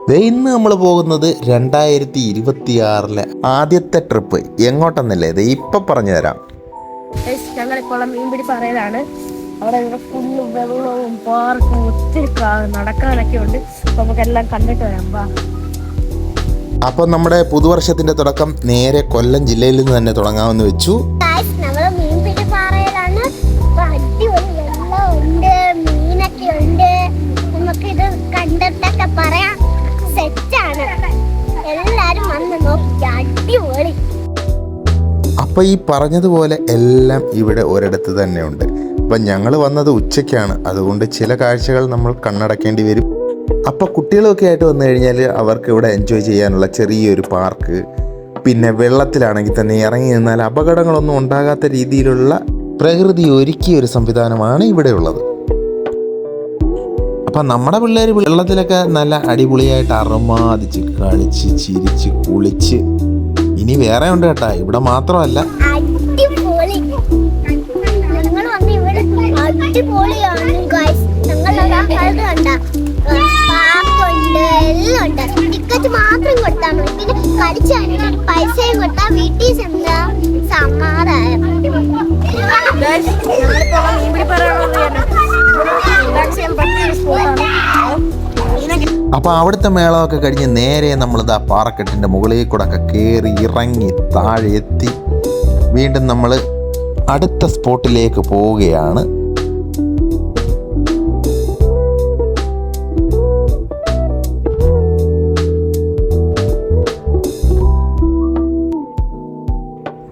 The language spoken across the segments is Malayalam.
ഇന്ന് നമ്മൾ പോകുന്നത് 2026 ആദ്യത്തെ ട്രിപ്പ് എങ്ങോട്ടെന്നല്ലേ ഇപ്പം പറഞ്ഞു തരാം. ഞങ്ങളിപ്പോൾ മീൻപിടി പറയലാണ്. അവിടെ ഫുള്ള് വെള്ളവും പാർക്കും ഒത്തിരി നടക്കാനൊക്കെ ഉണ്ട്. നമുക്കെല്ലാം കണ്ടിട്ട് വരാം. അപ്പോൾ നമ്മുടെ പുതുവർഷത്തിന്റെ തുടക്കം നേരെ കൊല്ലം ജില്ലയിൽ നിന്ന് തന്നെ തുടങ്ങാമെന്ന് വെച്ചു. അപ്പോൾ ഈ പറഞ്ഞതുപോലെ എല്ലാം ഇവിടെ ഒരിടത്ത് തന്നെ ഉണ്ട്. അപ്പം ഞങ്ങൾ വന്നത് ഉച്ചയ്ക്കാണ്, അതുകൊണ്ട് ചില കാഴ്ചകൾ നമ്മൾ കണ്ണടക്കേണ്ടി വരും. അപ്പോൾ കുട്ടികളൊക്കെ ആയിട്ട് വന്നു കഴിഞ്ഞാൽ അവർക്ക് ഇവിടെ എൻജോയ് ചെയ്യാനുള്ള ചെറിയൊരു പാർക്ക്, പിന്നെ വെള്ളത്തിലാണെങ്കിൽ തന്നെ ഇറങ്ങി നിന്നാൽ അപകടങ്ങളൊന്നും ഉണ്ടാകാത്ത രീതിയിലുള്ള പ്രകൃതി ഒരുക്കിയ ഒരു സംവിധാനമാണ് ഇവിടെ ഉള്ളത്. അപ്പം നമ്മുടെ പിള്ളേർ വെള്ളത്തിലൊക്കെ നല്ല അടിപൊളിയായിട്ട് അറുമാദിച്ച് കളിച്ച് ചിരിച്ച് കുളിച്ച്, ഇനി വേറെ ഉണ്ട് കേട്ടാ, ഇവിടെ മാത്രമല്ല. മാത്രം കൊടുത്താൽ മതി, പിന്നെ കളിച്ച് പൈസയും കൊടുത്താൽ വീട്ടിൽ ചെന്നാ സമാധാനം. അപ്പോൾ അവിടുത്തെ മേളമൊക്കെ കഴിഞ്ഞ് നേരെ നമ്മളിത് ആ പാറക്കെട്ടിൻ്റെ മുകളിൽ കൂടെ ഒക്കെ കയറി ഇറങ്ങി താഴെ എത്തി വീണ്ടും നമ്മൾ അടുത്ത സ്പോട്ടിലേക്ക് പോവുകയാണ്.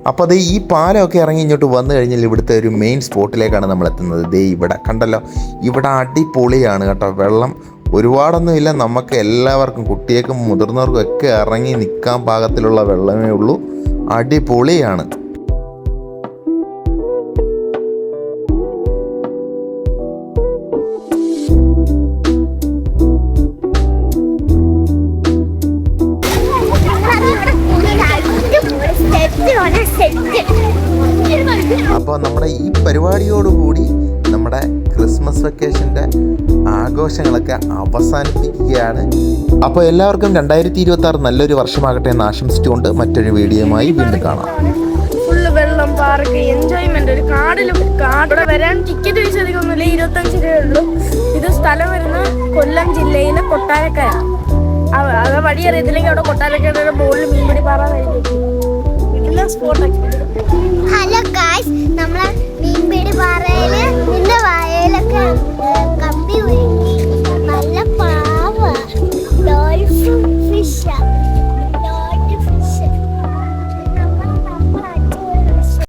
അപ്പോൾ അത് ഈ പാലമൊക്കെ ഇറങ്ങി ഇങ്ങോട്ട് വന്നു കഴിഞ്ഞാൽ ഇവിടുത്തെ ഒരു മെയിൻ സ്പോട്ടിലേക്കാണ് നമ്മൾ എത്തുന്നത്. ഇവിടെ കണ്ടല്ലോ, ഇവിടെ അടിപൊളിയാണ് കേട്ടോ. വെള്ളം ഒരുപാടൊന്നുമില്ല, നമുക്ക് എല്ലാവർക്കും കുട്ടികൾക്കും മുതിർന്നവർക്കും ഒക്കെ ഇറങ്ങി നിൽക്കാൻ പാകത്തിലുള്ള വെള്ളമേ ഉള്ളൂ. അടിപൊളിയാണ്. അപ്പോൾ നമ്മുടെ ഈ പരിപാടിയോടുകൂടി നമ്മുടെ ക്രിസ്മസ് വെക്കേഷൻ്റെ ആഘോഷങ്ങളൊക്കെ അവസാനിപ്പിക്കുകയാണ്. അപ്പോൾ എല്ലാവർക്കും 2026 നല്ലൊരു വർഷമാകട്ടെ എന്ന് ആശംസിച്ചുകൊണ്ട് മറ്റൊരു വീഡിയോയുമായി വീണ്ടും കാണാം. ഫുള്ള് വെള്ളം, പാർക്ക്, എൻജോയ്മെന്റ്. ഒരു കാടിൽ വരാൻ ടിക്കറ്റ് വിശദിക്കൊന്നുമില്ല, 25 രൂപയുള്ളൂ. ഇത് സ്ഥലം വരുന്ന കൊല്ലം ജില്ലയിലെ കൊട്ടാരക്കര. അത് വഴി അറിയത്തില്ലെങ്കിൽ അവിടെ കൊട്ടാരക്കരയുടെ ബോർഡിൽ മീൻപിടി പാറ എല്ലാ സ്പോട്ടൊക്കെ. ഹലോ ഗായ്സ്, നമ്മളെ മീൻപിടി പാറയില് നിന്റെ വയലൊക്കെ